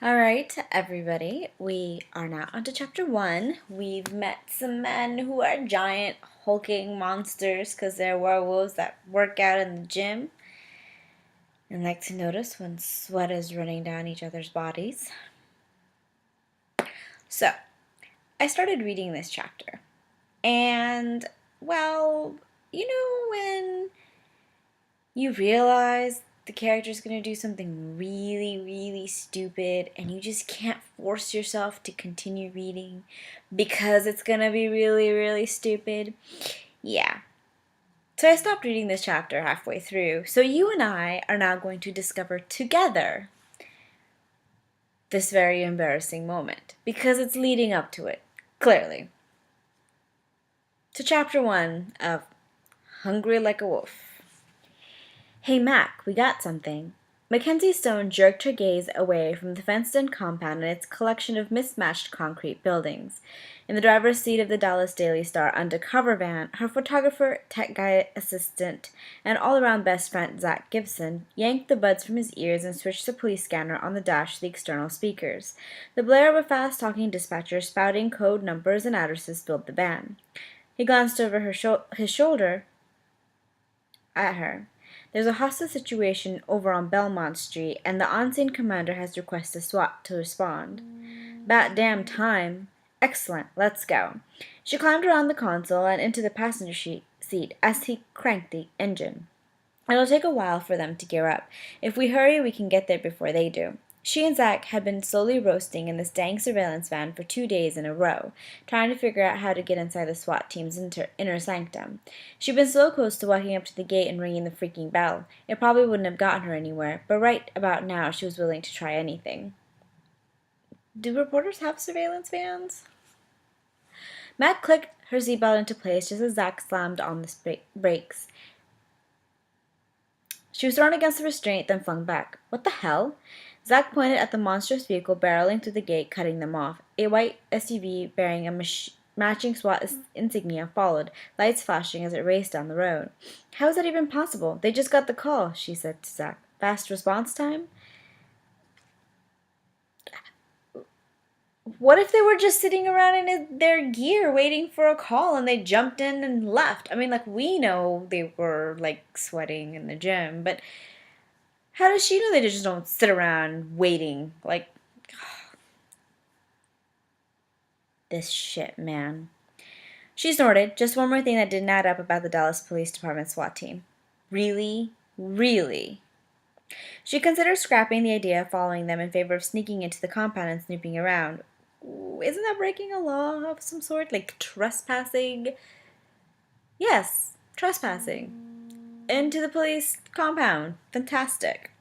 All right, everybody, we are now on to chapter 1. We've met some men who are giant, hulking monsters because they're werewolves that work out in the gym and like to notice when sweat is running down each other's bodies. So, I started reading this chapter, and well, when you realize the character's going to do something really, really stupid and you just can't force yourself to continue reading because it's going to be really, really stupid. Yeah. So I stopped reading this chapter halfway through. So you and I are now going to discover together this very embarrassing moment because it's leading up to it, clearly. So chapter 1 of Hungry Like a Wolf. Hey, Mac, we got something. Mackenzie Stone jerked her gaze away from the fenced-in compound and its collection of mismatched concrete buildings. In the driver's seat of the Dallas Daily Star undercover van, her photographer, tech guy assistant, and all-around best friend Zach Gibson yanked the buds from his ears and switched the police scanner on the dash to the external speakers. The blare of a fast-talking dispatcher spouting code numbers and addresses filled the van. He glanced over his shoulder at her. There's a hostile situation over on Belmont Street, and the on-scene commander has requested SWAT to respond. About damn time. Excellent, let's go. She climbed around the console and into the passenger seat as he cranked the engine. It'll take a while for them to gear up. If we hurry, we can get there before they do. She and Zach had been slowly roasting in this dang surveillance van for 2 days in a row, trying to figure out how to get inside the SWAT team's inner sanctum. She'd been so close to walking up to the gate and ringing the freaking bell. It probably wouldn't have gotten her anywhere, but right about now she was willing to try anything. Do reporters have surveillance vans? Matt clicked her seatbelt into place just as Zach slammed on the brakes. She was thrown against the restraint, then flung back. What the hell? Zach pointed at the monstrous vehicle barreling through the gate, cutting them off. A white SUV bearing a matching SWAT insignia followed, lights flashing as it raced down the road. How is that even possible? They just got the call, she said to Zach. Fast response time? What if they were just sitting around in their gear waiting for a call and they jumped in and left? I mean, we know they were, sweating in the gym, but how does she know they just don't sit around waiting? This shit, man. She snorted. Just one more thing that didn't add up about the Dallas Police Department SWAT team. Really? Really? She considered scrapping the idea of following them in favor of sneaking into the compound and snooping around. Ooh, isn't that breaking a law of some sort? Like trespassing? Yes, trespassing. Into the police compound. Fantastic.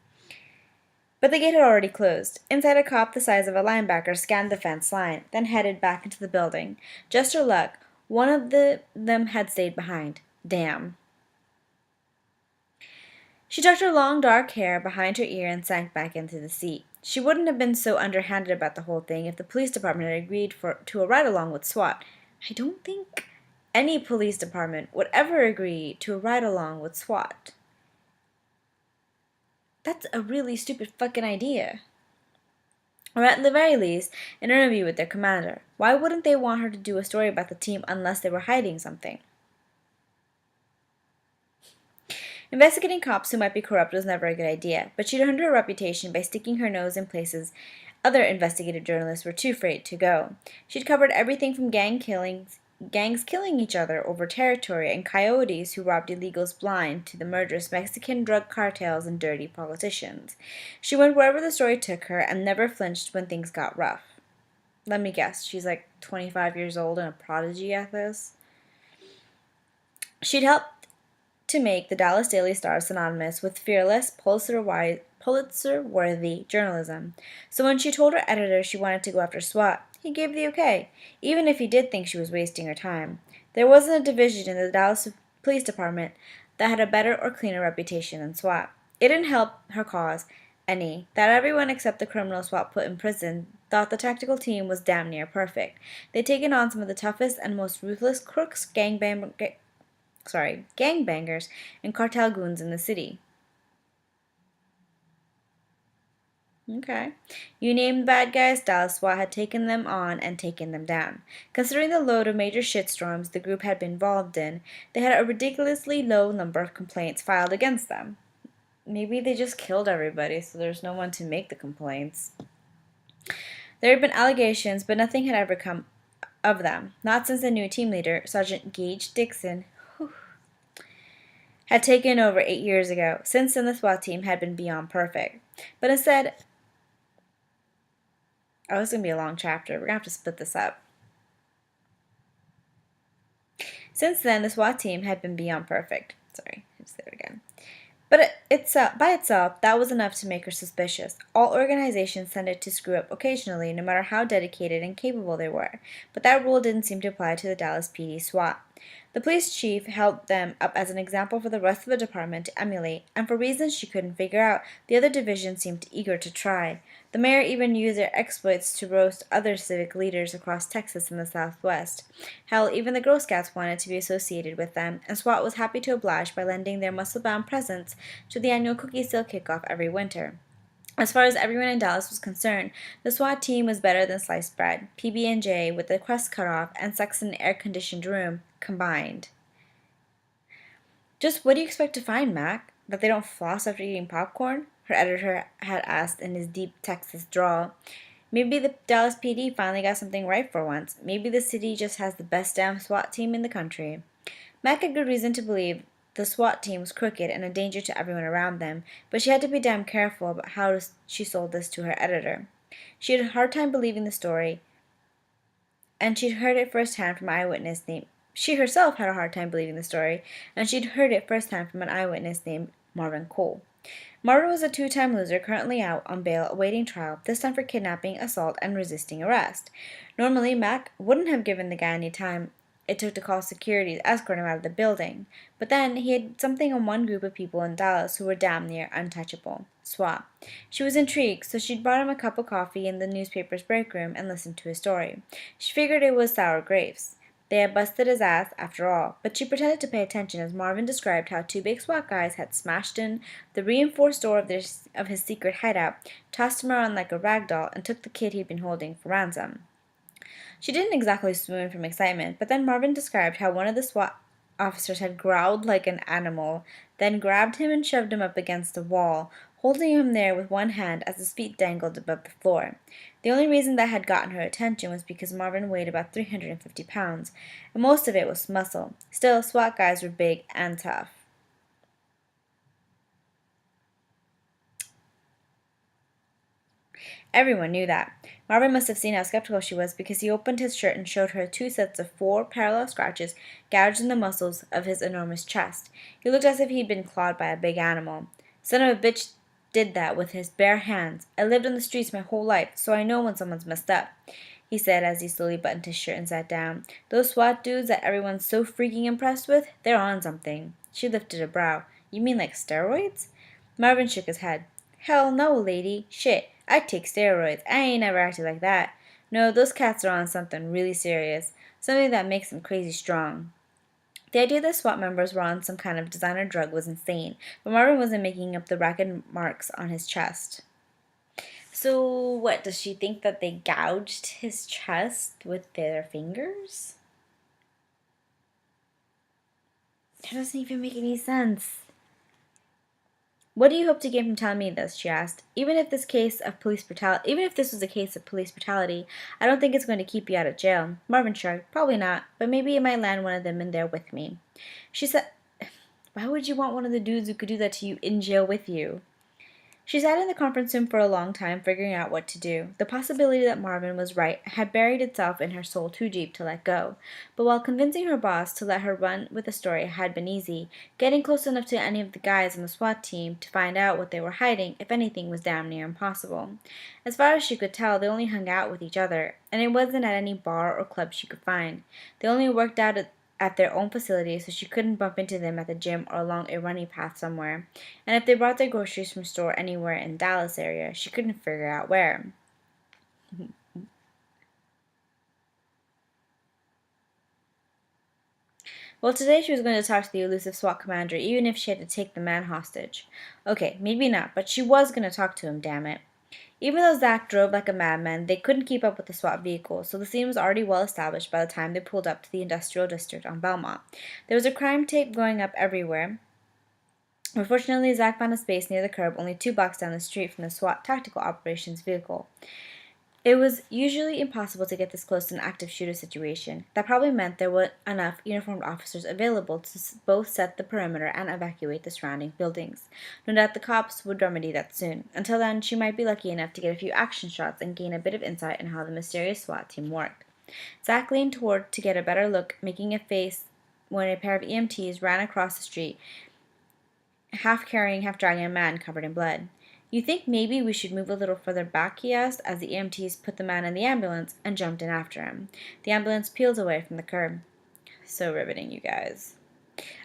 But the gate had already closed. Inside, a cop the size of a linebacker scanned the fence line, then headed back into the building. Just her luck, one of them had stayed behind. Damn. She tucked her long dark hair behind her ear and sank back into the seat. She wouldn't have been so underhanded about the whole thing if the police department had agreed to a ride-along with SWAT. I don't think any police department would ever agree to a ride-along with SWAT. That's a really stupid fucking idea. Or at the very least, an interview with their commander. Why wouldn't they want her to do a story about the team unless they were hiding something? Investigating cops who might be corrupt was never a good idea, but she'd earned her reputation by sticking her nose in places other investigative journalists were too afraid to go. She'd covered everything from gangs killing each other over territory, and coyotes who robbed illegals blind, to the murderous Mexican drug cartels and dirty politicians. She went wherever the story took her and never flinched when things got rough. Let me guess, she's 25 years old and a prodigy at this. She'd helped to make the Dallas Daily Star synonymous with fearless, Pulitzer-worthy journalism. So when she told her editor she wanted to go after SWAT, he gave the okay, even if he did think she was wasting her time. There wasn't a division in the Dallas Police Department that had a better or cleaner reputation than SWAT. It didn't help her cause any that everyone except the criminal SWAT put in prison thought the tactical team was damn near perfect. They'd taken on some of the toughest and most ruthless crooks, gangbangers, and cartel goons in the city. Okay. You named the bad guys. Dallas SWAT had taken them on and taken them down. Considering the load of major shitstorms the group had been involved in, they had a ridiculously low number of complaints filed against them. Maybe they just killed everybody, so there's no one to make the complaints. There had been allegations, but nothing had ever come of them. Not since the new team leader, Sergeant Gage Dixon, had taken over 8 years ago. Since then, the SWAT team had been beyond perfect. But instead, oh, it's going to be a long chapter. We're going to have to split this up. Since then, the SWAT team had been beyond perfect. Sorry, let's say it again. But by itself, that was enough to make her suspicious. All organizations tended to screw up occasionally, no matter how dedicated and capable they were. But that rule didn't seem to apply to the Dallas PD SWAT. The police chief held them up as an example for the rest of the department to emulate, and for reasons she couldn't figure out, the other divisions seemed eager to try. The mayor even used their exploits to roast other civic leaders across Texas and the Southwest. Hell, even the Girl Scouts wanted to be associated with them, and SWAT was happy to oblige by lending their muscle-bound presence to the annual cookie sale kickoff every winter. As far as everyone in Dallas was concerned, the SWAT team was better than sliced bread, PB&J with the crust cut off, and sex in an air-conditioned room combined. Just what do you expect to find, Mac? That they don't floss after eating popcorn? Her editor had asked in his deep Texas drawl. Maybe the Dallas PD finally got something right for once. Maybe the city just has the best damn SWAT team in the country. Mac had good reason to believe the SWAT team was crooked and a danger to everyone around them, but she had to be damn careful about how she sold this to her editor. She had a hard time believing the story, and she'd heard it firsthand from an eyewitness named... She herself had a hard time believing the story, and she'd heard it firsthand from an eyewitness named Marvin Cole. Marvin was a two-time loser currently out on bail awaiting trial, this time for kidnapping, assault, and resisting arrest. Normally, Mac wouldn't have given the guy any time it took to call security to escort him out of the building. But then he had something on one group of people in Dallas who were damn near untouchable. SWAT. She was intrigued, so she'd brought him a cup of coffee in the newspaper's break room and listened to his story. She figured it was sour grapes. They had busted his ass, after all, but she pretended to pay attention as Marvin described how two big SWAT guys had smashed in the reinforced door of his secret hideout, tossed him around like a rag doll, and took the kid he'd been holding for ransom. She didn't exactly swoon from excitement, but then Marvin described how one of the SWAT officers had growled like an animal, then grabbed him and shoved him up against the wall, holding him there with one hand as his feet dangled above the floor. The only reason that had gotten her attention was because Marvin weighed about 350 pounds, and most of it was muscle. Still, SWAT guys were big and tough. Everyone knew that. Marvin must have seen how skeptical she was because he opened his shirt and showed her 2 sets of 4 parallel scratches gouged in the muscles of his enormous chest. He looked as if he'd been clawed by a big animal. Son of a bitch did that with his bare hands. I lived on the streets my whole life, so I know when someone's messed up, he said as he slowly buttoned his shirt and sat down. Those SWAT dudes that everyone's so freaking impressed with, they're on something. She lifted a brow. You mean like steroids? Marvin shook his head. Hell no, lady. Shit. I'd take steroids. I ain't never acted like that. No, those cats are on something really serious. Something that makes them crazy strong. The idea that SWAT members were on some kind of designer drug was insane, but Marvin wasn't making up the ragged marks on his chest. So, what, does she think that they gouged his chest with their fingers? That doesn't even make any sense. What do you hope to gain from telling me this? She asked. Even if this was a case of police brutality, I don't think it's going to keep you out of jail. Marvin shrugged. Probably not, but maybe it might land one of them in there with me. She said, why would you want one of the dudes who could do that to you in jail with you? She sat in the conference room for a long time, figuring out what to do. The possibility that Marvin was right had buried itself in her soul too deep to let go. But while convincing her boss to let her run with the story had been easy, getting close enough to any of the guys on the SWAT team to find out what they were hiding, if anything, was damn near impossible. As far as she could tell, they only hung out with each other, and it wasn't at any bar or club she could find. They only worked out at their own facility, so she couldn't bump into them at the gym or along a running path somewhere. And if they brought their groceries from a store anywhere in Dallas area, she couldn't figure out where. Well, today she was going to talk to the elusive SWAT commander, even if she had to take the man hostage. Okay, maybe not, but she was going to talk to him, damn it. Even though Zach drove like a madman, they couldn't keep up with the SWAT vehicle, so the scene was already well established by the time they pulled up to the industrial district on Belmont. There was a crime tape going up everywhere. Unfortunately, Zach found a space near the curb only 2 blocks down the street from the SWAT tactical operations vehicle. It was usually impossible to get this close to an active shooter situation. That probably meant there weren't enough uniformed officers available to both set the perimeter and evacuate the surrounding buildings. No doubt the cops would remedy that soon. Until then, she might be lucky enough to get a few action shots and gain a bit of insight in how the mysterious SWAT team worked. Zach leaned toward to get a better look, making a face when a pair of EMTs ran across the street, half carrying, half dragging a man covered in blood. You think maybe we should move a little further back, he asked, as the EMTs put the man in the ambulance and jumped in after him. The ambulance peeled away from the curb. So riveting, you guys.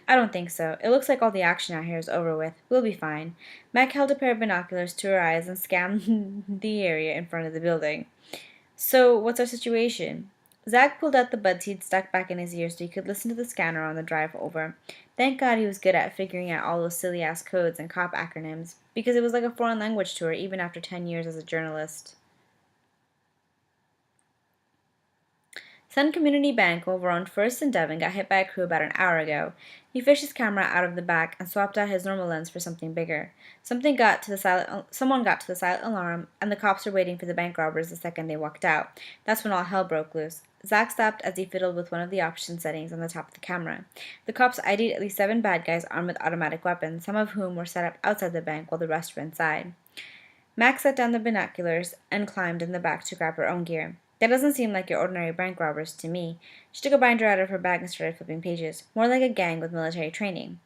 I don't think so. It looks like all the action out here is over with. We'll be fine. Mac held a pair of binoculars to her eyes and scanned the area in front of the building. So, what's our situation? Zach pulled out the buds he'd stuck back in his ears so he could listen to the scanner on the drive over. Thank God he was good at figuring out all those silly-ass codes and cop acronyms, because it was like a foreign language to her even after 10 years as a journalist. Sun Community Bank over on First and Devon got hit by a crew about an hour ago. He fished his camera out of the back and swapped out his normal lens for something bigger. Someone got to the silent alarm, and the cops were waiting for the bank robbers the second they walked out. That's when all hell broke loose. Zach stopped as he fiddled with one of the option settings on the top of the camera. The cops ID'd at least 7 bad guys armed with automatic weapons, some of whom were set up outside the bank while the rest were inside. Max set down the binoculars and climbed in the back to grab her own gear. That doesn't seem like your ordinary bank robbers to me. She took a binder out of her bag and started flipping pages. More like a gang with military training.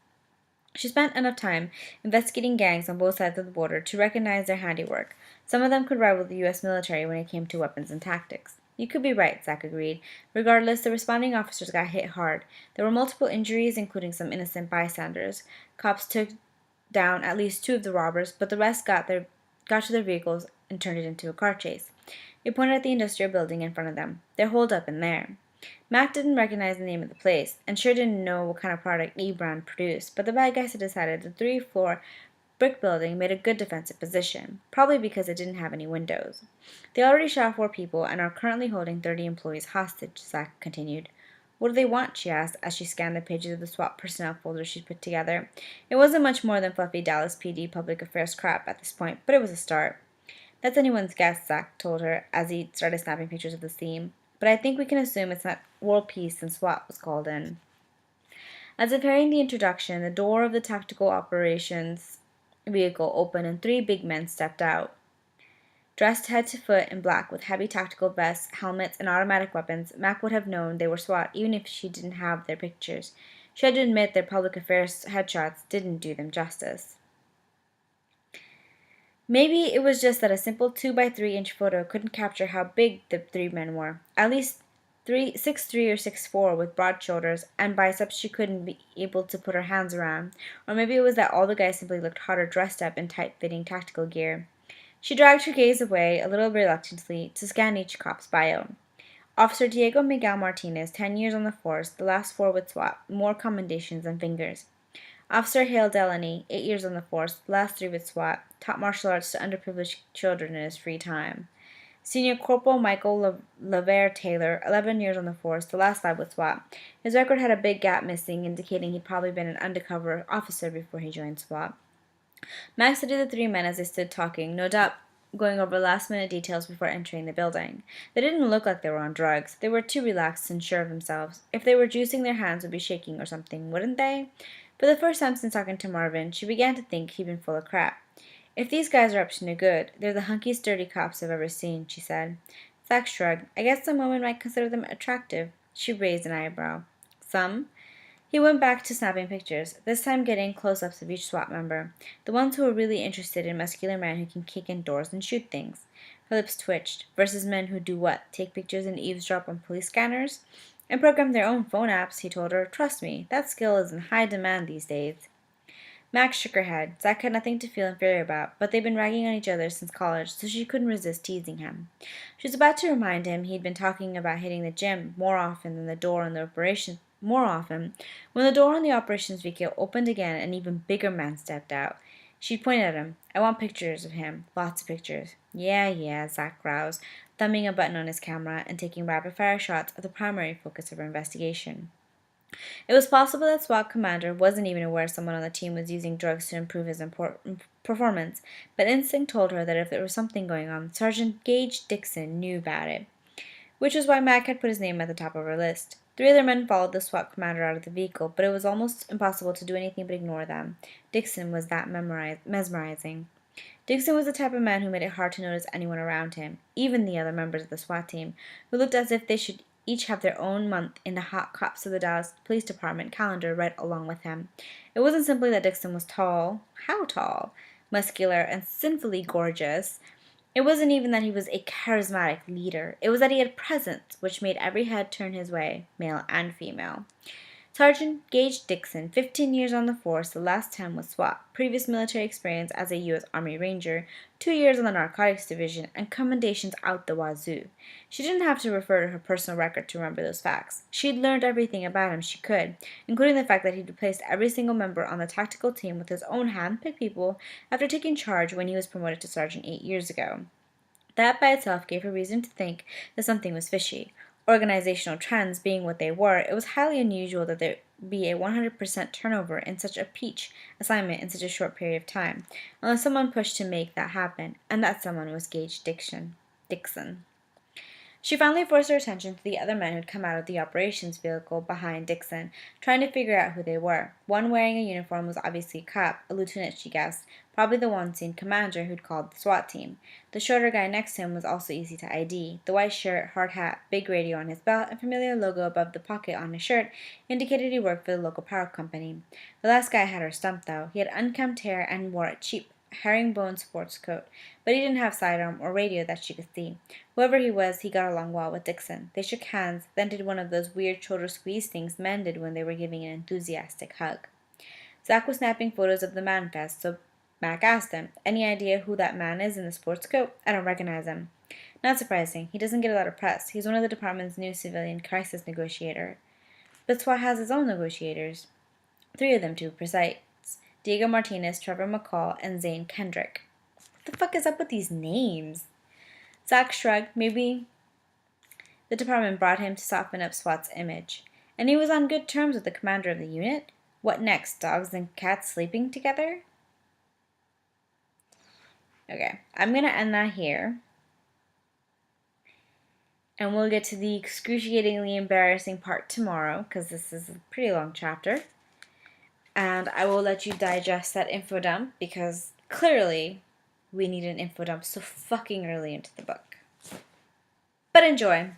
She spent enough time investigating gangs on both sides of the border to recognize their handiwork. Some of them could rival the U.S. military when it came to weapons and tactics. You could be right, Zach agreed. Regardless, the responding officers got hit hard. There were multiple injuries, including some innocent bystanders. Cops took down at least 2 of the robbers, but the rest got to their vehicles and turned it into a car chase. He pointed at the industrial building in front of them. They're holed up in there. Mac didn't recognize the name of the place, and sure didn't know what kind of product E-Brand produced, but the bad guys had decided the 3-floor brick building made a good defensive position, probably because it didn't have any windows. They already shot 4 people and are currently holding 30 employees hostage, Zach continued. What do they want? She asked as she scanned the pages of the SWAT personnel folder she'd put together. It wasn't much more than fluffy Dallas PD public affairs crap at this point, but it was a start. That's anyone's guess, Zach told her as he started snapping pictures of the scene. But I think we can assume it's not world peace since SWAT was called in. As if hearing the introduction, the door of the tactical operations vehicle opened and 3 big men stepped out. Dressed head to foot in black with heavy tactical vests, helmets, and automatic weapons, Mac would have known they were SWAT even if she didn't have their pictures. She had to admit their public affairs headshots didn't do them justice. Maybe it was just that a simple 2x3-inch photo couldn't capture how big the 3 men were. At least 6'3" or 6'4", with broad shoulders and biceps she couldn't be able to put her hands around. Or maybe it was that all the guys simply looked hotter dressed up in tight-fitting tactical gear. She dragged her gaze away, a little reluctantly, to scan each cop's bio. Officer Diego Miguel Martinez, 10 years on the force, the last 4 with SWAT, more commendations than fingers. Officer Hale Delaney, 8 years on the force, the last 3 with SWAT, taught martial arts to underprivileged children in his free time. Senior Corporal Michael Lavere Taylor, 11 years on the force, the last 5 with SWAT. His record had a big gap missing, indicating he'd probably been an undercover officer before he joined SWAT. Max studied the 3 men as they stood talking, no doubt going over last-minute details before entering the building. They didn't look like they were on drugs. They were too relaxed and sure of themselves. If they were juicing, their hands would be shaking or something, wouldn't they? For the first time since talking to Marvin, she began to think he'd been full of crap. If these guys are up to no good, they're the hunky, sturdy cops I've ever seen, she said. Zach shrugged. I guess some women might consider them attractive. She raised an eyebrow. Some? He went back to snapping pictures, this time getting close-ups of each SWAT member, the ones who were really interested in muscular men who can kick in doors and shoot things. Her lips twitched. Versus men who do what? Take pictures and eavesdrop on police scanners? And program their own phone apps, he told her. Trust me, that skill is in high demand these days. Max shook her head. Zach had nothing to feel inferior about, but they'd been ragging on each other since college, so she couldn't resist teasing him. She was about to remind him he'd been talking about hitting the gym more often when the door on the operations vehicle opened again, an even bigger man stepped out. She'd pointed at him. I want pictures of him. Lots of pictures. Yeah, Zach growls, thumbing a button on his camera and taking rapid-fire shots at the primary focus of her investigation. It was possible that SWAT commander wasn't even aware someone on the team was using drugs to improve his performance, but instinct told her that if there was something going on, Sergeant Gage Dixon knew about it, which was why Mac had put his name at the top of her list. 3 other men followed the SWAT commander out of the vehicle, but it was almost impossible to do anything but ignore them. Dixon was that mesmerizing. Dixon was the type of man who made it hard to notice anyone around him, even the other members of the SWAT team, who looked as if they should each have their own month in the Hot Cops of the Dallas Police Department calendar right along with him. It wasn't simply that Dixon was tall. How tall? Muscular and sinfully gorgeous. It wasn't even that he was a charismatic leader. It was that he had presence, which made every head turn his way, male and female. Sergeant Gage Dixon, 15 years on the force, the last 10 with SWAT, previous military experience as a U.S. Army Ranger, 2 years on the Narcotics Division, and commendations out the wazoo. She didn't have to refer to her personal record to remember those facts. She'd learned everything about him she could, including the fact that he'd replaced every single member on the tactical team with his own hand-picked people after taking charge when he was promoted to sergeant 8 years ago. That by itself gave her reason to think that something was fishy. Organizational trends being what they were, it was highly unusual that there be a 100% turnover in such a peach assignment in such a short period of time, unless someone pushed to make that happen, and that someone was Gage Dixon. She finally forced her attention to the other men who'd come out of the operations vehicle behind Dixon, trying to figure out who they were. One wearing a uniform was obviously a cop, a lieutenant she guessed, probably the one-scene commander who'd called the SWAT team. The shorter guy next to him was also easy to ID. The white shirt, hard hat, big radio on his belt, and familiar logo above the pocket on his shirt indicated he worked for the local power company. The last guy had her stumped, though. He had unkempt hair and wore a cheap herringbone sports coat, but he didn't have sidearm or radio that she could see. Whoever he was, he got along well with Dixon. They shook hands, then did one of those weird shoulder squeeze things men did when they were giving an enthusiastic hug. Zach was snapping photos of the manifest, so Mac asked him, "Any idea who that man is in the sports coat? I don't recognize him." "Not surprising. He doesn't get a lot of press. He's one of the department's new civilian crisis negotiator." But SWAT has its own negotiators. 3 of them, to be precise. Diego Martinez, Trevor McCall, and Zane Kendrick. What the fuck is up with these names? Zach shrugged. Maybe the department brought him to soften up SWAT's image. And he was on good terms with the commander of the unit? What next? Dogs and cats sleeping together? Okay, I'm going to end that here. And we'll get to the excruciatingly embarrassing part tomorrow, because this is a pretty long chapter. And I will let you digest that info dump, because clearly we need an info dump so fucking early into the book. But enjoy!